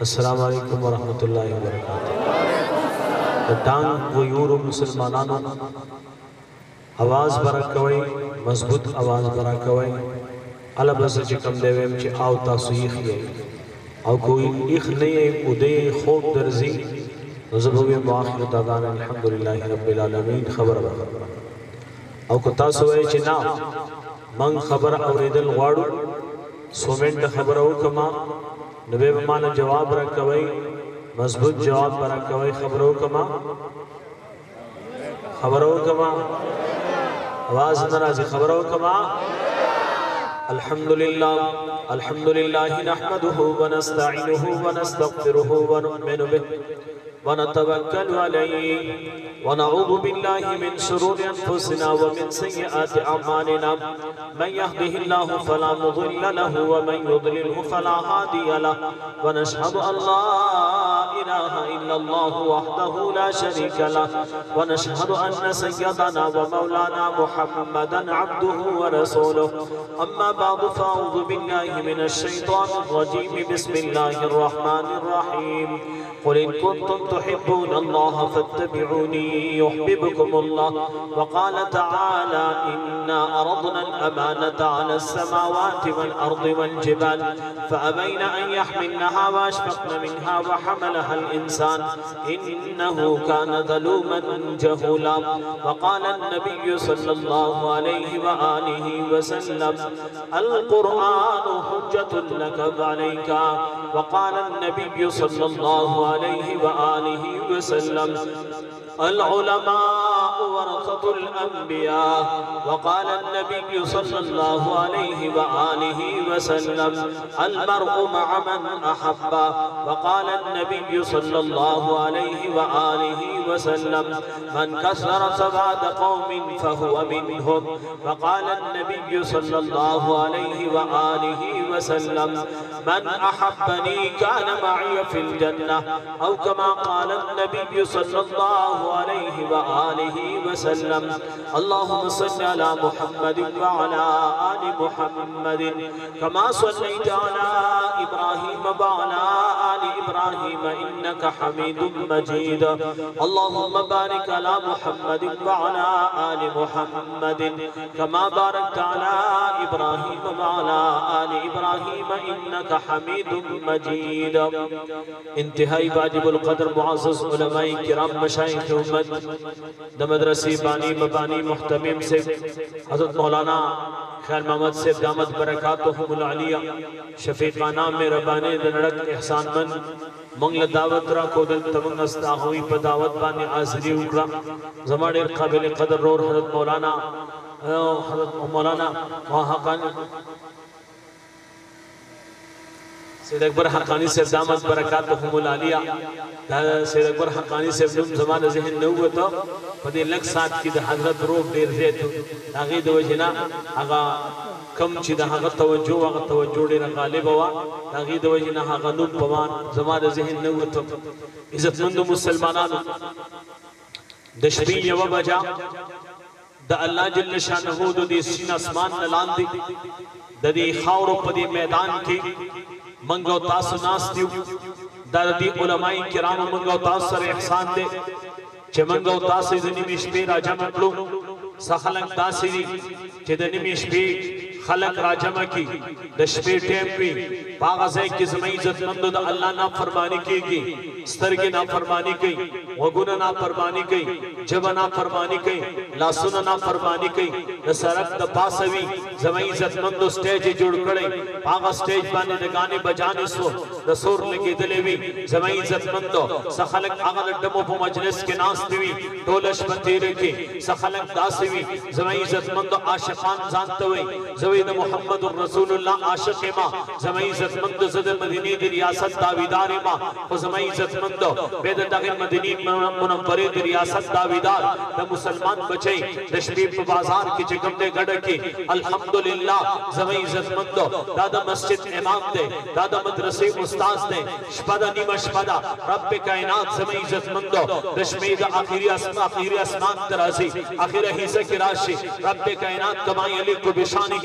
अस्सलाम वालेकुम वरहमतुल्लाहि वबरकातुहू। टांग गयूर मुसलमानानो आवाज़ बरा कवई, मजबूत आवाज़ बरा कवई। अला बस चिकम देवेम चे आव तासुईख ये और कोई इख नहीं उदय खूब दर्जी ज़बूबे माखिर दादान अल्हम्दुलिल्लाहि रब्बिल आलमीन खबर और को तासुए चे ना मंग खबर औरिदल वाड़ू सोमेंट खबर हो कमा नबे माना जवाब रखवई मजबूत जवाब रखवई खबरों कमा आवाज नाराजी खबरों कमा। अल्हम्दुलिल्लाह अल्हम्दुलिल्लाह नहमदुहु व नस्तईनुहु व नस्तगफिरुहु व नु'मिनु बिहि व नतवक्कलु अलैहि व नऊज़ु बिल्लाहि मिन शुरूरि अनफुसिना व मिन सय्यिआति अअमालिना मन यहदिहिल्लाहु फला मुदिल्ल लहु व मन युद्लिलहु फला हादिय लहु व नशहदु अन ला इलाहा इल्लल्लाहु वहदहु ला शरीका लहु व नशहदु अन्न सय्यदना व मौलाना मुहम्मदन अब्दुहु व रसूलुहु। अम्मा बादु फ़अऊज़ु बिल्लाहि मिनश शैतानिर रजीम बिस्मिल्लाहिर रहमानिर रहीम। क़ुल इन कुन्तुम तुहिब्बूनल्लाह फत्तबिऊनी युहब्बिबकुमुल्लाह व क़ाल तआला इन्ना अरदना अल-अमानता अलस समावाति वल अर्दि वल जिबाल फ़अबैना अन यहमिलनहा व अशफ़क़न मिनहा व हमलहा अल-इंसान इन्नहु कान ज़लूमन जहूला। व क़ाल अन-नबिय्यु सल्लल्लाहु अलैहि व आलिहि व सल्लम अल-क़ुरआनु हुज्जतुन लका व अलैका। व क़ाल अन-नबिय्यु सल्लल्लाहु अलैहि व आलिहि व सल्लम अल-उलमाउ वरसतुल अंबिया। व क़ाल अन-नबिय्यु सल्लल्लाहु अलैहि व आलिहि व सल्लम अल-मर्'उ मअ मन अहब्बा। व क़ाल अन-नबिय्यु सल्लल्लाहु अलैहि व आलिहि व सल्लम मन कसरा सवाद कौमिन फहुव मिनहुम। व क़ाल अन-नबिय्यु सल्लल्लाहु अलैहि व आलिहि व सल्लम मन अहब्बनी कान मअय फिल जन्नह औ कमा क़ाल अन-नबिय्यु सल्लल्लाहु अलैहि व आलिहि व सल्लम। अल्लाहुम्मा सल्लि अला मुहम्मदिन व अला आलि मुहम्मदिन कमा सल्लैता अला इब्राहीम व अला आलि इब्राहीम इन्नका हमीदुम मजीद। अल्लाहुम्मा बारिक अला मुहम्मदिन व अला आलि मुहम्मदिन कमा बारकता अला इब्राहीम व अला आलि इब्राहीम इन्नका हमीदुम मजीद। इंतहाई वाजिबुल क़द्र मुअज़्ज़ज़ उलमाए किराम मशाइख़ उम्मत द मदरसे बानी मबानी मुहतमिम से हज़रत मौलाना खैर मोहम्मद से दामत बरकातुहुमुल आलिया शफीक़ाना में रबाने दनड़क एहसानमंद मंगल दावत रा को दल तमंग अस्ता हुई पदावत बानी हाज़री उकरा ज़माने काबिल क़द्र रोर हज़रत मौलाना वहाँ सैयद अकबर हक़ानी से दामत बरकातुहुमुल आलिया सैयद अकबर हक़ानी से ज़माने ज़हन न हुआ तो पदे लग साथ की हज़रत रोब देर ज़ैतु आगे दो जना आगा कम ची आगा तवज्जो डेरा गालिब हुआ आगे दो जना आगा नुब पवान ज़माने ज़हन न हुआ तो इज़्ज़तमंद मुसलमानानो दशबी यवा बजा द अल्लाह जल्ल शानहू दो दी सीन आसमान नलान दी ददी खावरो पदी मैदान की मंगो तास नास दियो दरदी उलमाई किराम मंगो तास सर एहसान दे चे मंगो तास इदनी मिशबे राजा मकलो सखलंग तासिरी चे दनी मिशबे खलक राजमा की दशबे टेम भी पागज़े की ज़मीन इज़्ज़तमंदो द अल्लाह ना फरमानी की स्तरगे ना फरमानी की वगुना ना फरमानी की जब ना फरमानी की लासुना ना फरमानी की द सरक द पासवी ज़मीन इज़्ज़तमंदो स्टेज जोड़ करे पागा स्टेज बाने द गाने बजाने सो द सुर लगे दलेवी ज़मीन इज़्ज़तमंदो सखलक आगल डमो पो मजलिस के नास दिवी टोलश बंधीरे के सखलक दासवी ज़मीन इज़्ज़तमंदो आशिकान जानते हुए ज़वीद मुहम्मदुर रसूलुल्लाह आशिक़ मां ज़मीन इज़्ज़तमंद ज़द मदीने दी रियासत दावेदार मां ओ ज़मीन इज़्ज़तमंद बेद तगिन मदीने मुनव्वरे दी रियासत दावेदार द मुसलमान बचे दशबीब बाजार की चिकम दे गड़ की अल्हम्दुलिल्लाह ज़मीन इज़्ज़तमंद दादा मस्जिद इमाम दे दादा मदरसे उस्ताद दे शपदा नीमा शपदा रब कायनात ज़मीन इज़्ज़तमंद दशमीद आखिरी आसमान तराज़ी आखिर हिस्से की राशि रब कायनात कमाई अली को बिशानी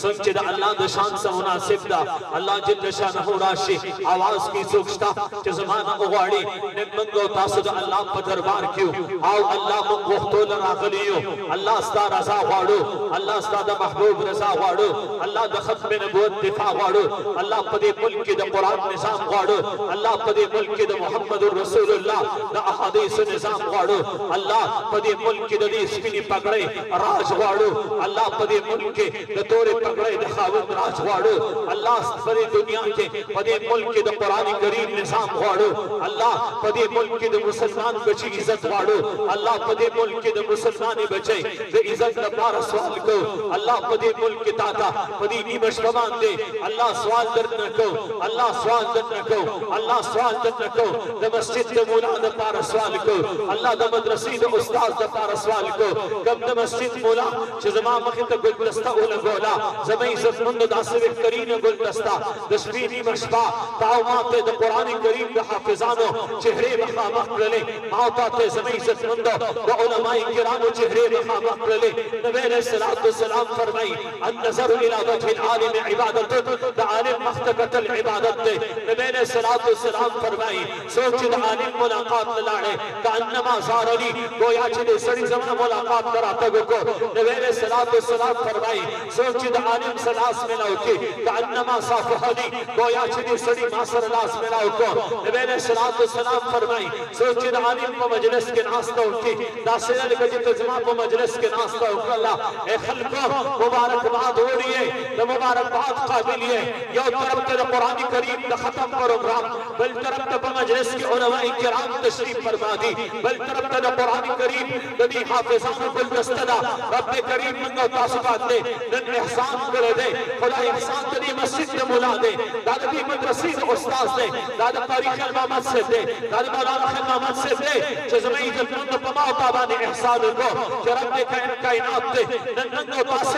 संचे दा अल्लाह द शान से मुनासिब दा अल्लाह जल्ल शानहु राशि आवाज की सोचता कि ज़माना उगाड़ी ने मंगो तासु दा अल्लाह पर दरबार क्यों आओ अल्लाह मन वक्तो लगा गलियो अल्लाह स्ता रजा वाड़ो अल्लाह स्ता दा महबूब रजा वाड़ो अल्लाह द खत्म नबुवत दिफा वाड़ो अल्लाह पदे मुल्क द कुरान निजाम वाड़ो अल्लाह पदे मुल्क द मुहम्मदुर रसूलुल्लाह द अहादीस निजाम वाड़ो अल्लाह पदे मुल्क द स्पिनी पकड़े राज वाड़ो अल्लाह पदे मुल्क द तोरे पकड़े द खावत राज वाड़ो अल्लाह सारी दुनिया के पदे मुल्क द कुरान करीम निजाम वाड़ो अल्लाह पदे मुल्क द मुसलमान बची इज्जत वाड़ो अल्लाह पदे मुल्क द मुसलमान बचे द इज्जत द पार सवाल को अल्लाह पदे मुल्क ताता पदे निमश बमान दे अल्लाह सवाल दर न को अल्लाह सवाल दर न को अल्लाह सवाल दर न को द मस्जिद द मौला द पार सवाल को अल्लाह द मदरसे द उस्ताद द पार सवाल को कब द मस्जिद मौला च जमा मखत गुलदस्ता उल गोला जमे इज्जत मंद दासव करीन गुलदस्ता दस्बीनी मशबा ताउमात द कुरान करीम द हाफिजानो चेहरे मखामख ले माउतात जमे इज्जत मंद द उलमाए किराम चेहरे मखामख ले नबी अलैहिस्सलातु वस्सलाम फरमाई अन नजर इला वजह आलिम इबादत द आलिम मख्तकत अल इबादत दे नबी अलैहिस्सलातु वस्सलाम फरमाई सोच द आलिम मुलाकात लाड़े कान्नमा ज़ारनी गोया छे सड़ी जमा मुलाकात कराता को नबी अलैहिस्सलातु वस्सलाम फरमाई सोच द आलिम सलास में लाउके कान्नमा साफहनी गोया छे सड़ी मासर लास में लाउको नबी अलैहिस्सलातु वस्सलाम फरमाई सोच द आलिम को मजलिस के नास्ता उठी दासरल गजे तजमा को मजलिस के नास्ता उकला ए खलको मुबारकबाद हो रही है द मुबारकबाद काबिल है यो तरफ ते कुरान करीम द खत्म प्रोग्राम बल तरफ ते मजलिस के उलमाए किराम तशरीफ फरमा दी बल तरफ ते कुरान करीम दी हाफिजान कुल दस्तदा रब करीम मंगो तासबात दे नन एहसान करे दे खुदा एहसान तेरी मस्जिद में मुला दे दादा भी मदरसे के उस्ताद दे दादा तारीख इमामत से दे दादा मौलाना इमामत से दे जे जमीन के मंद पमाओ ताबाने एहसान को कि रब कायनात दे नन मंगो तास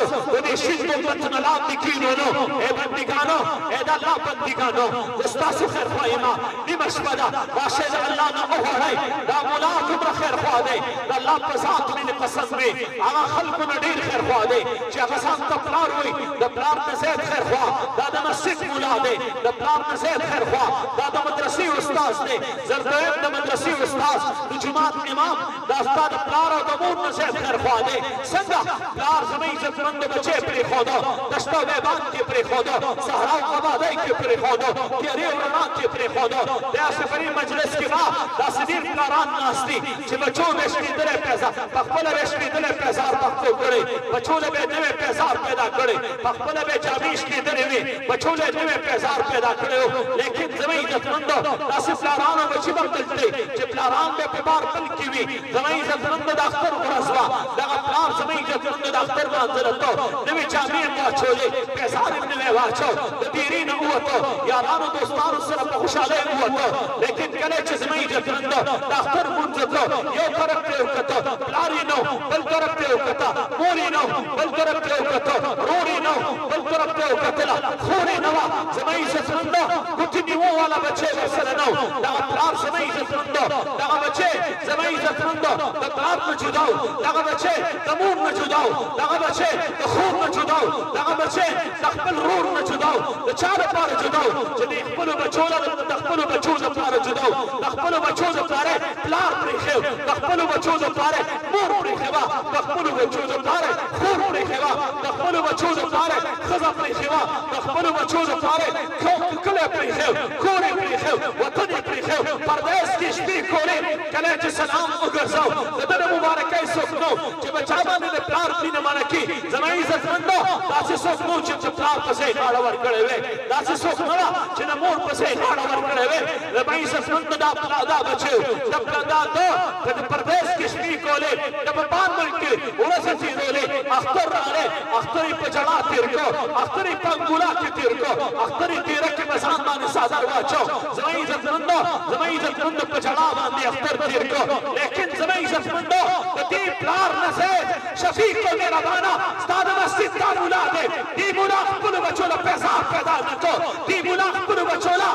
दी शिद्दत बतनलाम दिकीनो नो ए बंदिगानो ए अल्लाह बंदिगानो उस्ताद खैर फाइमा निमशबदा बाशिद अल्लाह ना ओहड़े दा मुला तुम खैर खवा दे अल्लाह पसात में कसम में आगा खल्क न डीर खैर खवा दे जे गसान तपलार हुई द प्लार न ज़ैद खैर खवा दादा मस्जिद मुला दे द प्लार न ज़ैद खैर खवा दादा मदरसे उस्ताद दे जरदैब द मदरसे उस्ताद द जुमात इमाम दास्ता द प्लार और दमूर न ज़ैद खैर खवा दे संगा प्लार जमीन इज्जतमंद बचे प्रे खोदो दश्तो बेबान के प्रे खोदो सहरा आबादी के प्रे खोदो तेरे उलमा के प्रे खोदो दे सफरी मजलिस के बाद दासदीर प्लारान नास्ती जे बच्चों रेशमी दरे पैसा पखपल रेशमी दरे पैसा पखतो करे बच्चों ने नवे पैसार पैदा करे पखपल बे जामीश के दरे में बच्चों ने नवे पैसार पैदा करे हो लेकिन जमीन इज्जतमंद दास प्लारान बच्ची बदलते जे प्लारान में पेपार पल की हुई जमीन इज्जतमंद दाख्तर रसवा लगा प्लार जमीन इज्जतमंद दाख्तर मंजर तो नवे जामी का छोले पैसार इब्न ले वाचो दीरीन हुआ तो यारानो दोस्तानो से खुशाले हुआ तो लेकिन कने जमीन इज्जतमंद दाख्तर मंजर तो यो करते उकतो प्लारी नो बल करते उकता मोरी नो बल करते उकतो रोरी नो बल करते उकतला खोरे नवा जमीन इज्जतमंद कुछ निवो वाला बच्चे वसल नो दा प्लार जमीन इज्जतमंद दा बच्चे जमीन इज्जतमंद दा प्लार में जुदाओ दा बच्चे तमून में जुदाओ दा बच्चे खून में जुदाओ दा बच्चे तखबल रूर में जुदाओ दा चार पार जुदाओ जदी खपलो बचोला तखबलो बचोला पार जुदाओ तखबलो बचोला पारे प्लार प्रेखेव तखबलो बचोला पारे मोर प्रेखेवा तखबलो बचोला पारे खून प्रेखेवा तखबलो बचोला पारे खजा प्रेखेवा तखबलो बचोला पारे कले प्रेखेव कोरे प्रेखेव वतन प्रेखेव परदेश की शपी कोरे कले जे सलाम उगरसाओ ददर मुबारक है सुखनो जे बचावा ने प्लार की न माने की जमीन इज्जतमंद दास सुखनो जे प्लार पसे हाड़वर करे वे दास सुखनो जे न मोर पसे हाड़वर करे वे जमीन इज्जतमंद दा प्लादा बचे जब प्लादा तो कद परदेश की शपी कोले जब पान मुल्क उरसे चीरोले अख्तर आले अख्तरी पचड़ा तीर को अख्तरी पंगुला के तीर को अख्तरी तीर के मसान माने सादर वाचो जमीन इज्जतमंद पचड़ा बांधे अख्तर तीर को लेकिन जमीन इज्जतमंद कती प्लार नसे शफीक को मेरा बाना स्ताद मस्जिद का मुला दे दी मुला कुल बचोला पैसा पैदा न को दी मुला कुल बचोला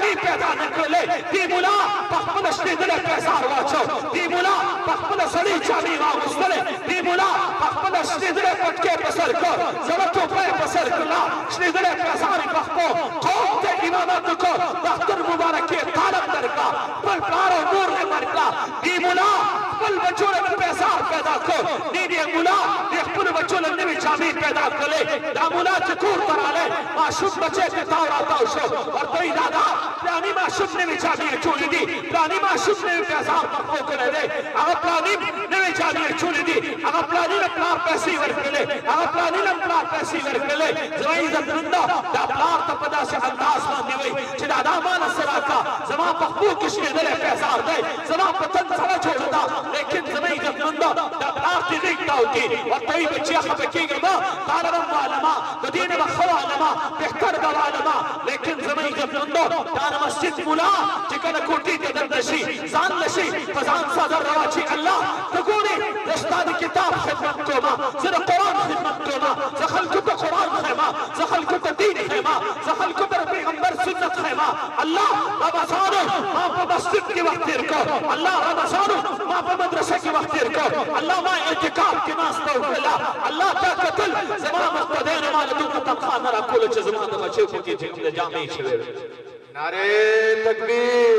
جامع پیدا نکړلې دی مولا په خپل شنېدلې پیزار واچو دی مولا په خپل سړي جامې واغوستلې دی مولا په خپل شنېدلې پټکې په سر کړ زړه ټوپۍ په سر کړله شنېدلې پیزار یې په خپل قوم ته امامت وکړ د اختر مبارک یې طالب درکړه خپل پلار او مور یې ورکړه دی مولا خپل بچو له پیزار پیدا کړ دی مولا د خپلو بچو له نوې جامې پیدا کړلې دا مولا چې کور ته راغلی ماشوم بچی پې تاو راتاو شو ورته وایي دادا پلاني ماشوم نوې جامې اچولې دي پلاني ماشوم نوې پیزار په پښو کړی دی هغه پلاني نوې جامې اچولې دي هغه پلاني له پلار پیسې ورکړلې هغه پلاني له پلار پیسې ورکړلې زما عزتمنده دا پلار ته په داسې انداز باندې وایي چې دادا ماله څه راکړه زما په پښو کې شنېدلی پیزار دی زما په تن سره جوړه ده لیکن زما عزتمنده دا پلار دې غېږ تاو کړي ورته وایي بچیه خفه کېږه مه تعالی رب عالمه د دې نه به ښه عالمه بهتر به عالمه لیکن زما عزتمندو دا د مسجد ملا چې کله کوټې ته دننه شي ځان نه شي په ځان څادر راواچي الله ته ګورې زه ستا د کتاب خدمت کومه زه د قرآن خدمت کومه زه خلکو ته قرآن ښیمه زه خلکو ته دین ښیمه زه خلکو ته د پیغمبر سنت ښیمه الله رمضانو ما په مسجد کې وخت تېر کړ الله رمضانو ما په مدرسه کې وخت تېر کړ الله ما اعتکاف کې ناسته وکړله الله تا کتل زما مقتدیانو ما له دومره تنخوا نه راکوله چې زما د بچیو په کې چې کوم د جامې شوې وې نعرے تکبیر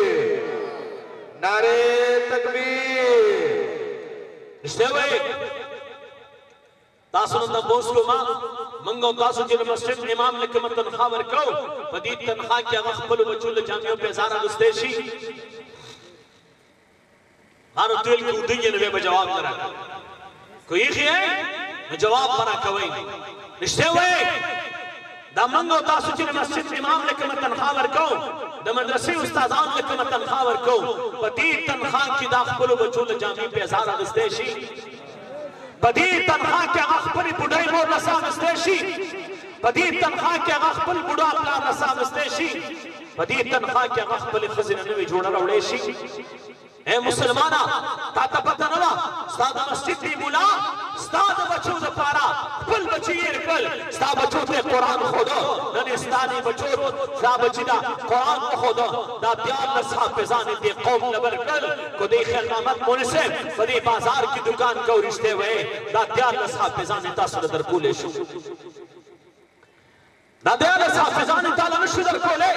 نعرے تکبیر رښتیا وایي تاسو نن تپوس کومه موږ او تاسو چې د مسجد امام له کومه تنخوا ورکوو په دې تنخوا کې هغه خپلو بچو له جامې پیزار اغوستی شي هر ټول کې ودرېږي نو به جواب نه راکوي کو ایښی یې نو جواب به راکوئ رښتیا وایي دا موږ او تاسو چې د مسجد امام له کومه تنخوا ورکوو د مدرسې استادانو له کومه تنخوا ورکوو په دې تنخوا کې دا خپلو بچو له جامې پیزار اغوستی شي په دې تنخوا کې هغه خپلې بوډۍ مور له څه اغوستی شي په دې تنخوا کې هغه خپل بوډا پلار له څه اغوستی شي په دې تنخوا کې هغه خپلې ښځې نه نوې جوړه راوړی شي اے مسلمانا تا ته پته نه ده ستا د مسجد دی ملا ستا د بچو دپاره خپل بچي یې کړل ستا بچو ته قرآن ښوده نن یې ستا دې بچو ستا بچي ته قرآن وښوده دا 14 حافظان یې دې قوم نه ورکړل کو دې خیر محمد مولوي صاحب په دې بازار کې دکان کو رښتې وایې دا 14 حافظان یې تاسو له درکولی شو دا 14 حافظان یې تاله نشو درکولی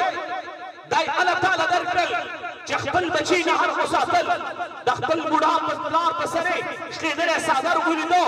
دا یې الله تعالی درکړل چې خپل بچی نه هر وساتل د خپل بوډا په پلار په سرې شلېدلی څادر ولیدو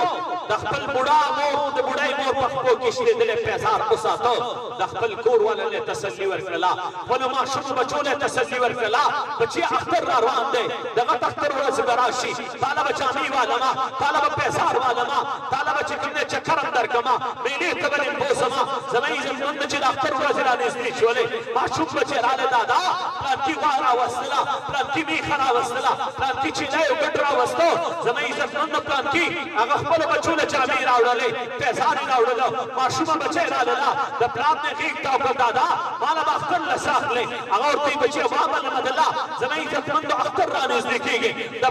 د خپل بوډا مور د بوډۍ مور په خپو کې شلېدلی پیزار وساته د خپل کور والا له تسلي ورکړله خپلو ماشومو بچو له تسلي ورکړله بچي اختر را روان دی دغه اختر ورځ به راشي تاله به جامې والمه تاله به پیزار والمه تاله به چې کوم دی چکرم درکړمه میلې ته به دې بوځمه زما عزتمند چې د اختر ورځې را نږدې شولې ماشوم بچی رالی دادا پلانکي غوا راوستله پلانکي میخه راوستله پلانکي چینی او ګډ راوستو زما عزتمندو پلانکي هغه خپلو بچو له جامې راوړلې پیزار یې راوړله ماشومه بچی راغله د پلار نه غېږ تاو کړ دادا ماله به اختر له څه اخلې هغه ورته وایي بچیه وامه نحمدالله زما عزتمندو اختر را نږدې کېږي د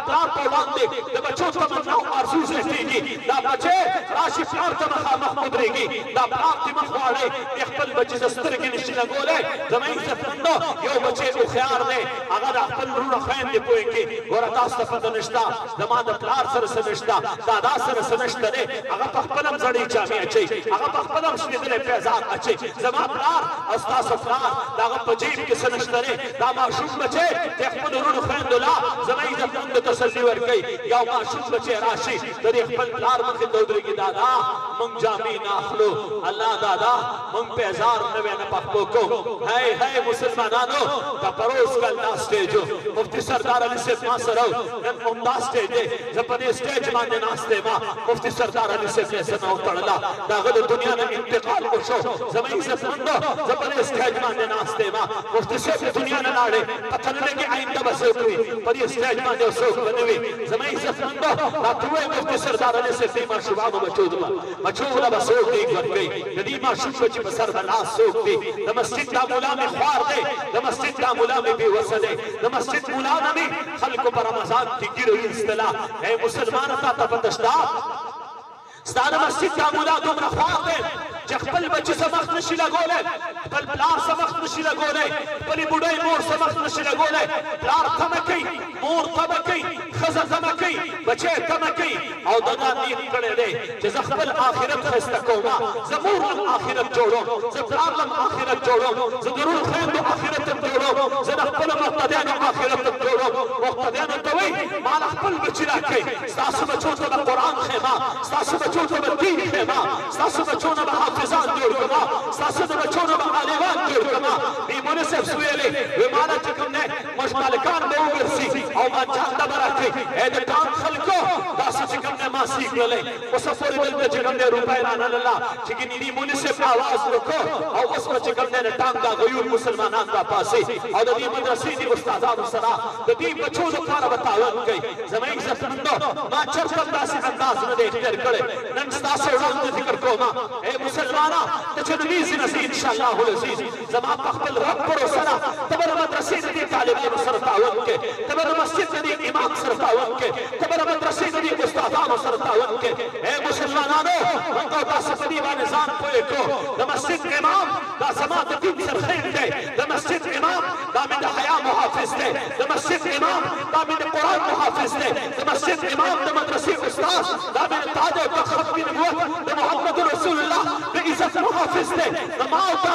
پلار په وړاندې د بچو تمنا او آرزو زیاتېږي دا بچی راشي پلار ته مخامخ ودرېږي دا پلار دې مخ واړی د خپل بچي د سترګې نشي لګولی زما عزتمندو یو بچی هوښیار دی هغه د خپل وروڼو خویندې پوهېږي ګوره تاسو ته پته نشته زما د پلار سره څه نشته دادا سره څه نشته دی هغه په خپله هم زړې جامې اچوي هغه په خپله هم شلېدلی پیزار اچوي زما پلار او ستاسو پلار د هغه په جیب کې څه نشته دی دا ماشوم بچی د خپلو وروڼو خویندو له زما عزتمندو تسلي ورکوي یو ماشوم بچی راشي د دې خپل پلار مخې ته ودرېږي دادا موږ جامې نه اخلو الله دادا موږ پیزار نوی نه پخپو کوو هی هی مسلمانانو دا پروس کل دا سټیجو مفتی سردار علي صاحب ما سره نن عمده سټیج دی زه په دې سټیج باندې ناست یم مفتی سردار علي صاحب یې سمه وتړله د هغه د دنیا نه انتقال وشو زما عزتمندو زه په دې سټیج باندې ناست یم مفتی صاحب د دنیا نه لاړې پته نه لګي آینده به څوک وي په دې سټیج باندې څوک به نه وي زما عزتمندو راته ووایي مفتی سردار علي صاحب دې ماشومانو بچو ته به څوک دیګ ورکوي د دې ماشوم بچي په سر به لاس څوک دی د مسجد دا ملا مې خوار دی د مسجد دا ملا مې بې وسه دی د مسجد ملا نه مې خلکو په رمضان کې ګیره ویستله ای مسلمانو تا ته پته شته ستا د مسجد دا ملا دومره خوار دی چې خپل بچي څه مخ نشي لګولی خپل پلار څه مخ نشي لګولی خپلې بوډۍ مور څه مخ نشي لګولی پلار تمه کوي مور تمه کوي ښځه تمه کوي بچی تمه کوي او دغه نیت کړی دی چې زه خپل آخرت ښایسته کومه زه مور لم آخرت جوړوم زه پلار لم آخرت جوړوم زه د رور خویندو آخرت هم جوړوم زه د خپلو مقتدیانو آخرت هم جوړوم مقتدیانو ته وایي ما له خپل بچي راکئ ستاسو بچو ته به قرآن ښیمه ستاسو بچو ته به دین ښیمه ستاسو بچو نه به حافظان جوړ کړمه ستاسو د بچو نه به عالمان جوړ کړمه دې مولوي صاحب څه ویلې وایي ما نه چې کوم دی موږ مالکان به وګرځي او ما جان ته به راکئ ای د ټانک خلکو داسې چې کوم دی ما سیخ کړلی اوسه پورې دلته چې کوم دی روپۍ راننله چې ګینې دې مولوي صاحب اواز وکړو او اوس به چې کوم دی د ټانک دا غیور مسلمانان راپاسي او د دې مدرسې دې استادانو سره د دې بچو لپاره به تعاون کوي زما عزتمندو ما چرته هم داسې انداز نه دی اختیار کړی نن ستاسو وړاندې ذکر کومه ای مسلمانه ته چې د دې ځینه سي انشاءالله العزیز زما په خپل رب پروسه ده ته به د مدرسې د دې طالبانو سره تعاون کوې ته به د مسجد د دې امام سره تعاون کوې ته به د مدرسې د دې استادانو سره تعاون کوې ای مسلمانانو موږ تاسو په دې باندې ځان پوه کړو د مسجد امام دا زما د دین سرخیل دی د مسجد امام دا مې د حیا محافظ دی د مسجد امام دا مې د قرآن محافظ دی د مسجد امام د مدرسې استاد دا مې د تاج او د ختم نبوت د محمد رسول الله د عزت محافظ دی د ما او تا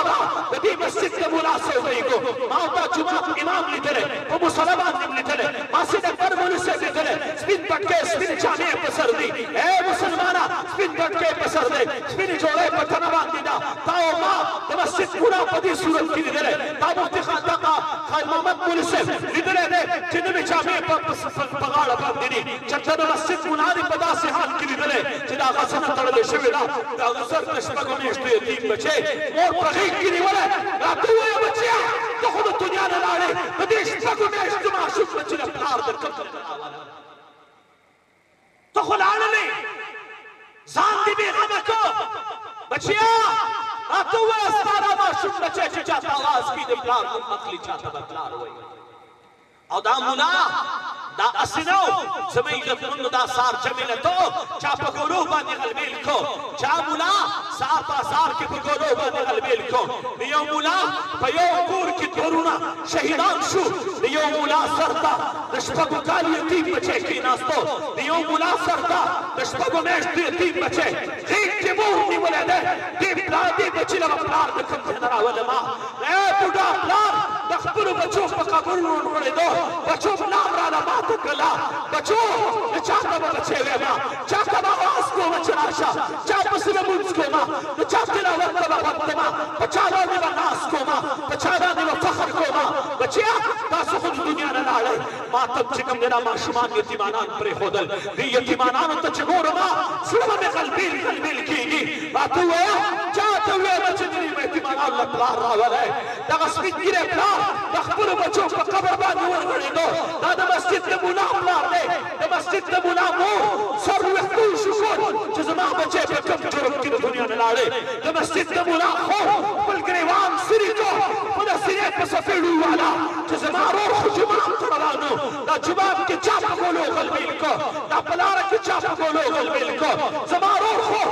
د دې مسجد د ملا صوبیږو ما او تا جومات امام لیدلی په مصلی باندې م لیدلی ما سید اکبر مولوي صاحب لیدلی سپین پټکۍ سپین جامې په سر دي ای مسلمانه سپین پټکۍ په سر دی سپینې جوړۍ په تنه باندې ده تا او ما د مسجد ملا په دې صورت کې لیدلی تا مفتي خیر محمد مولوي صاحب لیدلی دی چې نوې جامې په غاړه باندې دي چېرته د مسجد ملا دې په داسې حال کې لیدلی چې د هغه څه نه تړلې شوې ده د هغه سر د شپږو میاشتو یتیم بچی مور په غېږ کې نیولی راته ووایه بچیه ته خو د دنیا نه لاړې په دې شپږو میاشتو معشوق بچي له پلار در کوم ته خو لاړلې ځان دې بېغمه کړه بچیه راته ووایه ستا دا معشوق بچی چې چاته اواز کړي د پلار نوم اخلي چاته به پلار وایي او دا ملا دا اسنو زما عزتمندو دا سار جمیله تو چا په ګورو باندې غلبیل کو چا ملا سار په سار کې په ګورو باندې غلبیل کو یو ملا په یو کور کې تورونه شهیدان شو یو ملا سرتا د شپږو کال یتیم بچی کېناستو یو ملا سرتا د شپږو میاشتو یتیم بچی غېږ کې مور نیولی دی دې پلار دې بچي له به پلار د کوم ځای نه راولې ما ای بوډا پلار د خپلو بچو په قبرونو ونړېدو بچو نام راله ماته کړله بچو د چا ته به بچی ویمه چا ته به اواز کومه چې راشه چا پسې به لمونځ کومه د چا تلاوت ته به غوږ کړمه په چا باندې به ناز کومه په چا باندې به فخر کومه بچیه تاسو خو د دنیا نه لاړئ ما ته چې کوم دی دا ماشومان یتیمانان پرېښودل دې یتیمانانو ته چې ګورمه زړه به مې غلبیل غلبیل کېږي راته ووایه چا ته ویمه چې دې یتیمانانو له پلار راولی دغه سپین ږیری پلار د خپلو بچو په قبر باندې ورغړېدو دا د مسجد د ملا پلار دی د مسجد د ملا مور سر ویښتو شکر چې زما بچی په کوم جرم کې د دنیا نه لاړې د مسجد د ملا خور خپل ګریوان سري کو په د سینې په سفېړو والا چې زما رور خو جومات ته روانو دا جومات کې چا په ګولو غلبیل کو دا په لاره کې چا په ګولو غلبیل کو زما رور خو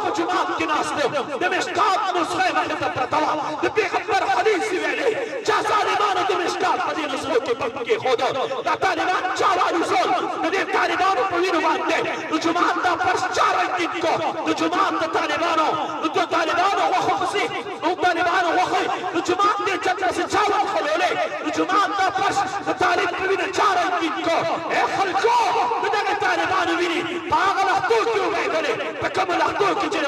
په جومات کې ناست دی د مشکات نسخه یې مخې ته پرته وه د پیغمبر حدیث یې ویلې چا ظالمانو د مشکات په دې نسخو کې بند کېښوده دا طالبان چا والوزول د دې طالبانو په وینو باندې د جومات دا فرش چا رنګین کو د جومات د طالبانو غوښه پسې د طالبانو غوښې د جومات دې چت پسې چا ورخلولې د جومات دا فرش د طالب په وینه چا رنګین کو ای خلکو د دغه طالبانو وینې په هغه لښتو کې وبهېدلې په کومو لښتو کې چې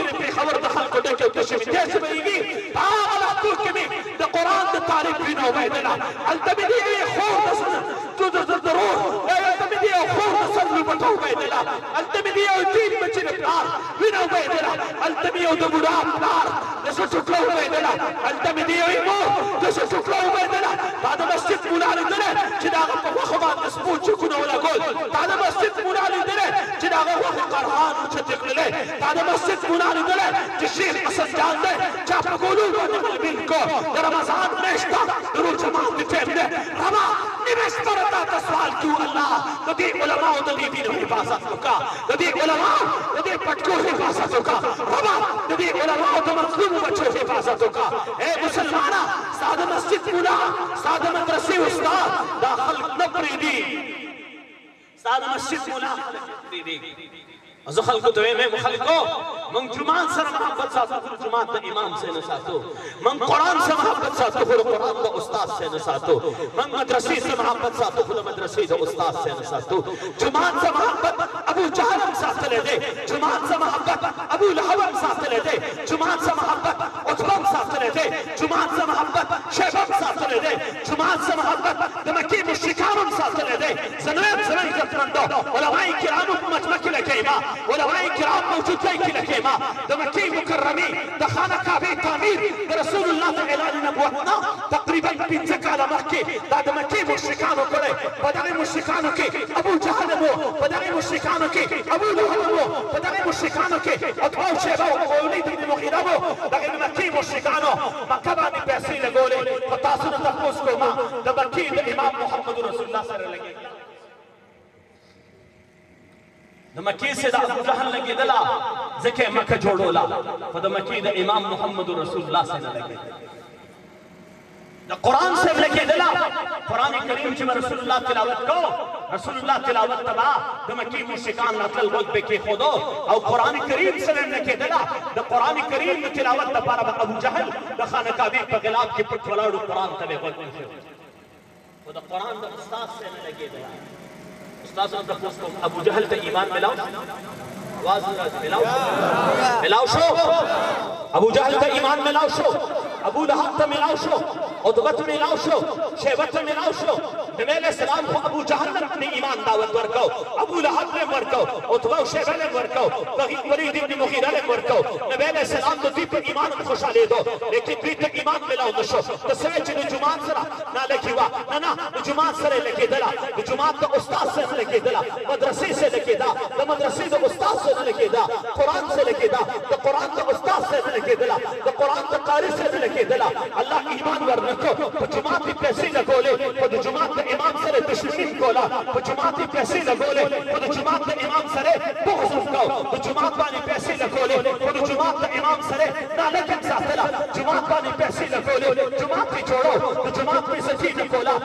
د پېښور د خلکو ډکې او تشې مې داسې بهېږي په هغه لښتو کې مې د قرآن د طالب وینه وبهېدله هلته مې د یوې خور د ضرور هلته مې د یو خور د سر لوبټه وبهېدله هلته مې د یو یتیم بچي د پلار وینه وبهېدله هلته مې یو د بوډا پلار د څه ټوکړه وبهېدله هلته مې د یوې مور د څه ټوکړه وبهېدله دا د مسجد ملا لیدلی چې د هغه په غوښو باندې سپو چکونه ولګول دا د مسجد ملا لیدلی چې د هغه غوښې قرحان اوچتې کړلې دا د مسجد ملا لیدلی چې شیخ حسن جان دی چا په ګولو باندې غلبیل کو د رمضان میاشت ده د روژه ماتې ټیم دی رما نیمه شپه تا ته سوال کیو الله दे उलमा दे दीन हिफाजत का दे उलमा दे पटको हिफाजत का बाबा दे उलमा तो मजलूम बच्चों हिफाजत का ए मुसलमाना साद मस्जिद मुला साद मदरसे उस्ताद दाखिल नबरीदी साद मस्जिद मुला दीदी अज़खल को तवे में मुखलको मन जुमान से मोहब्बत साथो फिर जुमान द इमाम से न साथो मन कुरान से मोहब्बत साथो फिर कुरान द उस्ताद से न साथो मन मदरसे से मोहब्बत साथो फिर मदरसे द उस्ताद से न साथो जुमान से मोहब्बत अबू जहल साथ ले दे जुमान से मोहब्बत अबू लहब साथ ले दे जुमान से मोहब्बत उतबा साथ ले दे जुमान से मोहब्बत शैबा साथ ले दे जुमान से मोहब्बत दमकी मुश्रिकान साथ ले दे ज़नैब ज़नैब जफरंदो उलमाए किराम मजमा के लकेमा उलमाए किराम मौजूद है लकेमा दमकी मुकर्रमी दखाना काबे तामीर रसूलुल्लाह ने ऐलान नबुवतना तकरीबन 50 साल मक्के दमकी मुश्रिकान करे बदले मुश्रिकान के अबू जहल वो बदले मुश्रिकान के अबू लहब वो बदले मुश्रिकान के अतबा शैबा वलीद इब्न मुगीरा वो दगे मक्की मुश्रिकान मक्का में पैसे लगोले फतासुन तफुस को मा दमकी इमाम मोहम्मद रसूलुल्लाह सल्लल्लाहु अलैहि वसल्लम दमकी से अबू जहल लगे दला जके मक्का जोड़ोला फदमकी द इमाम मोहम्मद रसूलुल्लाह से लगे द कुरान से लगे दला कुरान करीम में रसूलुल्लाह तिलावत को रसूलुल्लाह तिलावत तबा दमकी मुश्रिकान नकल वक्त पे के खुदो और कुरान करीम से लगे दला द कुरान करीम में तिलावत तबारा अबू जहल द खाना काबे पे गिलाब के पुट वलाड़ो कुरान तबे वक्त से वो द कुरान द उस्ताद से लगे दला उस्ताद ने को अबू जहल का ईमान मिलाओ आवाज मिलाओ शो अबू जहल का ईमान मिलाओ शो अबू लहब का मिलाओ शो उतबत मिलाओ शो शैबत मिलाओ शो नबी अलैहि सलाम को अबू जहल ने अपनी ईमान दावत वरको अबू लहब ने वरको उतबा शैबा ने वरको वलीद इब्न मुगीरा ने वरको नबी अलैहि सलाम तो दीप ईमान खुशा ले दो लेकिन दीप ईमान मिलाओ नशो तो सच ने जुमान सरा ना लिखवा ना जुमान सरे लिखे दला जुमान का उस्ताद से लिखे दला मदरसे से लिखे दा मदरसे का उस्ताद से लिखे दा कुरान से लिखे दा तो कुरान का उस्ताद से लिखे दला तो कुरान का कारी से लिखे दला अल्लाह ईमान वर रखो तो जुमात की पैसे लगोले तो जुमात के इमाम सरे दुश्मनी कोला तो जुमात की पैसे लगोले तो जुमात के इमाम सरे बहुत को तो जुमात वाली पैसे लगोले तो जुमात के इमाम सरे नालकन साथला जुमात वाली पैसे लगोले जुमात की छोड़ो तो जुमात में सची न कोला